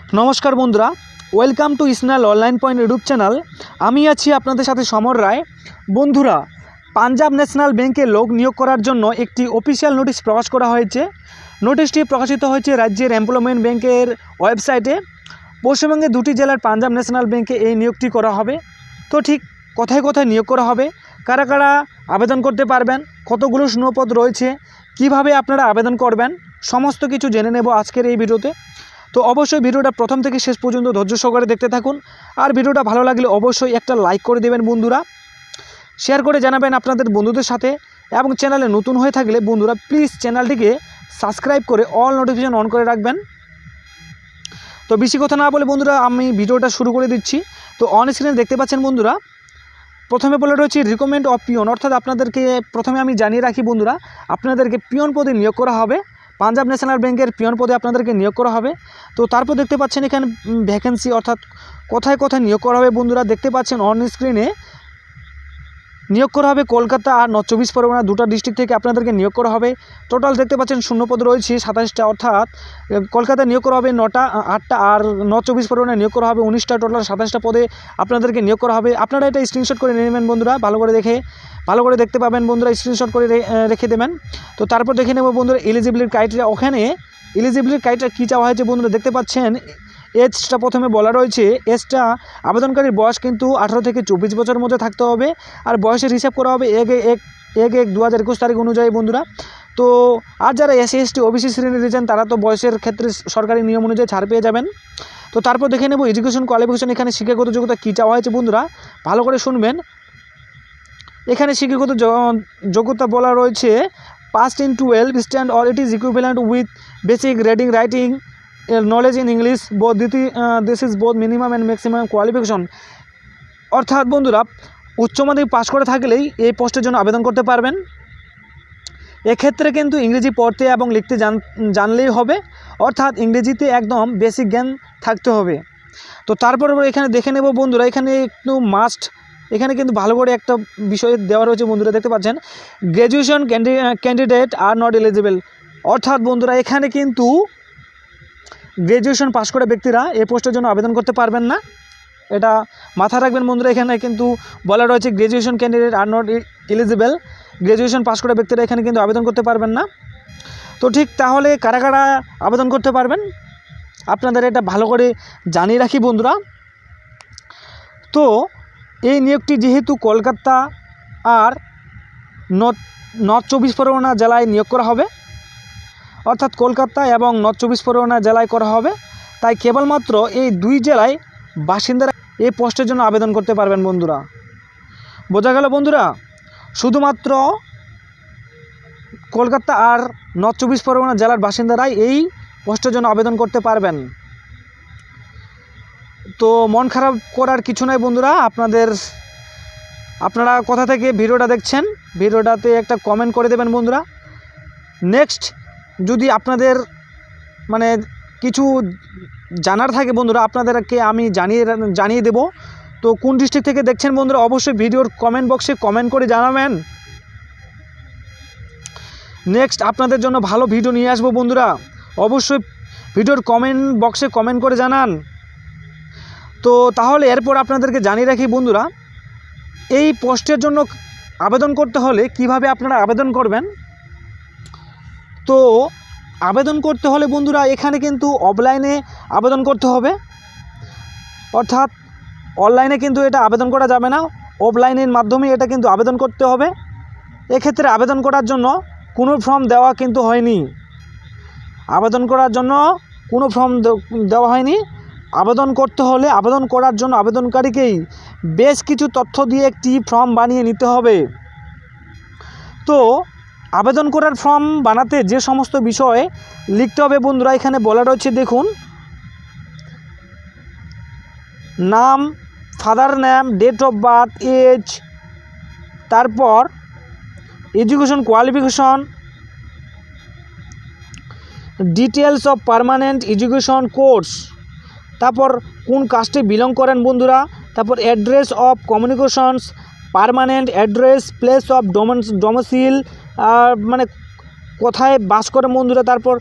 नमस्कार बंधुरा welcome to Snell online point YouTube channel. आमी आछि आपनादेर साथे समर राय। बंधुरा पंजाब न्याशनल बैंके लोक नियोग करार जन्य एकटी अफिशियल नोटिस प्रकाश करा हयेछे। नोटिसटी प्रकाशित हयेछे राज्येर एमप्लयमेंट बैंकेर वेबसाइटे। पश्चिमबंगे दुटी जेलार पंजाब न्याशनल बैंके एई नियोगटी करा हबे। तो ठीक कोथाय कोथाय नियोग करा हबे, कारा कारा आवेदन करते पारबेन, कतगुलो शून्यपद रयेछे, किभाबे आपनारा आवेदन करबेन समस्त किछु जेने नेब आजकेर एई भिडियोते। तो अवश्य भिडियोटा प्रथम थेके शेष पर्यन्त धैर्य सहकारे देखते थाकुन और भिडियोटा भालो लागले अवश्य एक लाइक करे देवें बंधुरा, शेयर करे जानाबेन आपनादेर बंधुदेर साथे एबं चैनेले नतून हये थाकले बंधुरा प्लिज चैनलटिके सबस्क्राइब करे अल नोटिफिकेशन अन करे राखबेन। तो बेशी कथा ना बोले बंधुरा आमी भिडियोटा शुरू करे दिচ্ছি। तो अन स्क्रिने देखते पाচ্ছেন बंधुरा प्रथमे बोला रयेছে रिकमेंड अफ पियन, अर्थात आपनादेरके प्रथमे आमी जानिये राखी बंधुरा आपनादेरके पियन पदे नियोग करा हबे। पंजाब न्याशनल बैंकेर पियन पदे आपनादेरके नियोग करा हबे। तो तारपर देखते पाচ্ছেন एखाने भैकेंसि अर्थात कोथाय कोथाय नियोग करा हबे बंधुरा देखते पाচ্ছেন अन स्क्रिने नियोग करा हबे कलकाता और नर्थ चब्बिश परगना दुटा डिस्ट्रिक्ट थेके आपनादेरके नियोग करा हबे। टोटाल देखते पाচ্ছেন शून्यपद रयेছে 27टा, अर्थात कलकाता नियोग करा हबे 9टा 8टा और नर्थ चब्बिश परगना नियोग करा हबे 19टा। टोटाल 27टा पदे आपनादेरके नियोग करा हबे। आपनारा एटा स्क्रिनशट करे नेবেন बंधुरा, भालो करे देखे भालो करे देखते पाबेन बंधुरा, स्क्रिनशट करे रेखे देবেন। तो तारपर देखे नेब बंधुरा एलिजिबिलिटी क्राइटेरिया, ओखाने एलिजिबिलिटी क्राइटेरिया कী চাওয়া হয়েছে বন্ধুরা দেখতে পাচ্ছেন। एजटा प्रथमे बला रयेছে एजटा आवेदनकारीर बयस किन्तु 18 থেকে 24 বছরের মধ্যে থাকতে হবে और बयसेर हिसाब करा হবে 1/1/2021 तारीख अनुयायी बंधुरा। तो আর যারা এসসি এসটি ওবিসি শ্রেণীর রয়েছেন তারা তো বয়সের ক্ষেত্রে সরকারি নিয়ম অনুযায়ী ছাড় পেয়ে যাবেন। তো তারপর দেখে নেব এডুকেশন কোয়ালিফিকেশন, এখানে শিক্ষাগত যোগ্যতা কী চাওয়া হয়েছে বন্ধুরা ভালো করে শুনবেন। এখানে শিক্ষাগত যোগ্যতা বলা রয়েছে passed in 12 stand or it is equivalent with basic reading writing knowledge in English both this is both minimum and maximum qualification. अर्थात बंधुरा उच्च माध्यमिक पास करे थाकलेई এই পোস্টের জন্য আবেদন করতে পারবেন। এক্ষেত্রে কিন্তু ইংরেজি পড়তে এবং লিখতে জানলেই হবে, অর্থাৎ ইংরেজিতে একদম বেসিক জ্ঞান থাকতে হবে। তো তারপর এখানে দেখে নেব বন্ধুরা, এখানে একটু মাস্ট এখানে কিন্তু ভালো করে একটা বিষয় দেওয়া রয়েছে বন্ধুরা দেখতে পাচ্ছেন graduation candidate are not eligible. অর্থাৎ বন্ধুরা এখানে কিন্তু গ্র্যাজুয়েশন পাস করা ব্যক্তিরা এই পোস্টের জন্য আবেদন করতে পারবেন না, এটা মাথায় রাখবেন বন্ধুরা। এখানে কিন্তু বলা রয়েছে graduation candidate are not eligible, graduation pass করা ব্যক্তিরা এখানে কিন্তু আবেদন করতে পারবেন না। তো ঠিক তাহলে কারা কারা আবেদন করতে পারবেন আপনাদের এটা ভালো করে জানিয়ে রাখি বন্ধুরা। তো এই নিয়োগটি যেহেতু কলকাতা আর নর্থ চব্বিশ পরগনা জেলায় নিয়োগ করা হবে, অর্থাৎ কলকাতা এবং নর্থ চব্বিশ পরগনা জেলায় করা হবে, তাই কেবলমাত্র এই দুই জেলায় বাসিন্দারা এই পোস্টের জন্য আবেদন করতে পারবেন বন্ধুরা। বোঝা গেল বন্ধুরা, শুধুমাত্র কলকাতা আর নর্থ চব্বিশ পরগনা জেলার বাসিন্দারাই এই পোস্টের জন্য আবেদন করতে পারবেন। তো মন খারাপ করার কিছু নাই বন্ধুরা, আপনারা কোথা থেকে ভিডিওটা দেখছেন ভিডিওটাতে একটা কমেন্ট করে দেবেন বন্ধুরা। নেক্সট যদি আপনাদের মানে কিছু জানার থাকে বন্ধুরা আপনাদেরকে আমি জানিয়ে দেব। তো কোন ডিস্ট্রিক্ট থেকে দেখছেন বন্ধুরা অবশ্যই ভিডিওর কমেন্ট বক্সে কমেন্ট করে জানাবেন। নেক্সট আপনাদের জন্য ভালো ভিডিও নিয়ে আসবো বন্ধুরা, অবশ্যই ভিডিওর কমেন্ট বক্সে কমেন্ট করে জানান। তো তাহলে এরপর আপনাদেরকে জানিয়ে রাখি বন্ধুরা এই পোস্টের জন্য আবেদন করতে হলে কিভাবে আপনারা আবেদন করবেন। তো আবেদন করতে হলে বন্ধুরা এখানে কিন্তু অফলাইনে আবেদন করতে হবে, অর্থাৎ অনলাইনে কিন্তু এটা আবেদন করা যাবে না, অফলাইনের মাধ্যমে এটা কিন্তু আবেদন করতে হবে। এক্ষেত্রে আবেদন করার জন্য কোনো ফর্ম দেওয়া কিন্তু হয়নি, আবেদন করার জন্য কোনো ফর্ম দেওয়া হয়নি। আবেদন করতে হলে আবেদন করার জন্য আবেদনকারীকেই বেশ কিছু তথ্য দিয়ে একটি ফর্ম বানিয়ে নিতে হবে। তো আবেদন করার ফর্ম বানাতে যে সমস্ত বিষয় লিখতে হবে বন্ধুরা এখানে বলা রয়েছে দেখুন, নাম, father name, date of birth, age, তারপর education qualification, details of permanent education course, তারপর কোন কাস্টে বিলং করেন বন্ধুরা, তারপর address of communications, permanent address, place of domicile মানে কোথায় বাস করেন বন্ধুরা, তারপর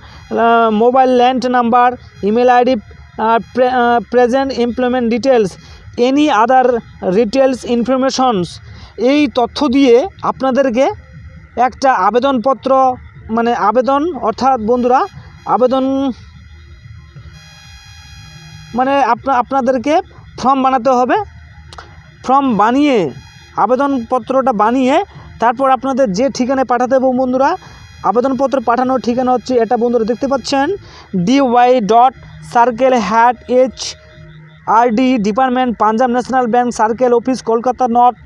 mobile land number, email ID, present employment details, any other details informations. এই তথ্য দিয়ে আপনাদেরকে একটা আবেদনপত্র মানে আবেদন অর্থাৎ বন্ধুরা আবেদন মানে আপনাদেরকে ফর্ম বানাতে হবে। ফর্ম বানিয়ে আবেদনপত্রটা বানিয়ে তারপর আপনাদের যে ঠিকানায় পাঠাতে হবে বন্ধুরা, আবেদনপত্র পাঠানোর ঠিকানা হচ্ছে এটা বন্ধুরা দেখতে পাচ্ছেন, dy.circle@HRD department, Punjab national bank, circle office, Kolkata north,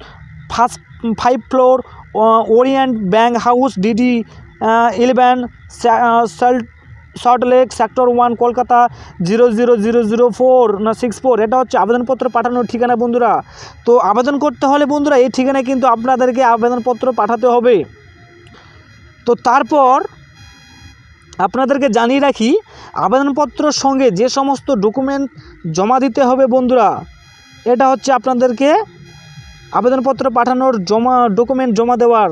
first 5 floor, Orient bank house, DD 11, salt lake, sector 1, Kolkata 00004 না 64। এটা হচ্ছে আবেদনপত্র পাঠানোর ঠিকানা বন্ধুরা। তো আবেদন করতে হলে বন্ধুরা এই ঠিকানায় কিন্তু আপনাদেরকে আবেদনপত্র পাঠাতে হবে। তো তারপর আপনাদেরকে জানিয়ে রাখি, আবেদনপত্রের সঙ্গে যে সমস্ত ডকুমেন্ট জমা দিতে হবে বন্ধুরা, এটা হচ্ছে আপনাদেরকে আবেদনপত্র পাঠানোর ডকুমেন্ট জমা দেওয়ার,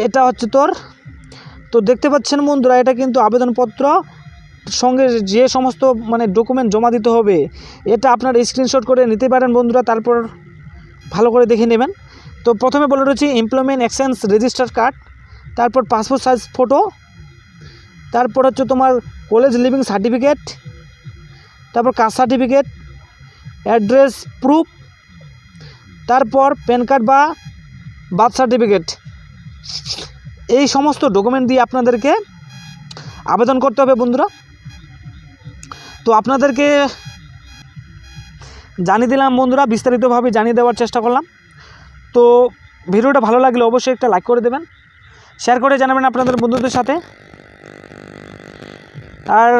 এটা হচ্ছে তো দেখতে পাচ্ছেন বন্ধুরা, এটা কিন্তু আবেদনপত্র সঙ্গে যে সমস্ত মানে ডকুমেন্ট জমা দিতে হবে, এটা আপনারা স্ক্রিনশট করে নিতে পারেন বন্ধুরা, তারপর ভালো করে দেখে নেবেন। তো প্রথমে বলে রয়েছে এমপ্লয়মেন্ট এক্সচেঞ্জ রেজিস্টার কার্ড, তারপর পাসপোর্ট সাইজ ফটো, তারপর হচ্ছে তোমার কলেজ লিভিং সার্টিফিকেট, তারপর কাস্ট সার্টিফিকেট, অ্যাড্রেস প্রুফ, তারপর প্যান কার্ড বা বার্থ সার্টিফিকেট। এই সমস্ত ডকুমেন্ট দিয়ে আপনাদেরকে আবেদন করতে হবে বন্ধুরা। তো আপনাদেরকে জানিয়ে দিলাম বন্ধুরা, বিস্তারিতভাবে জানিয়ে দেওয়ার চেষ্টা করলাম। তো ভিডিওটা ভালো লাগলে অবশ্যই একটা লাইক করে দেবেন, শেয়ার করে জানাবেন আপনাদের বন্ধুদের সাথে। আর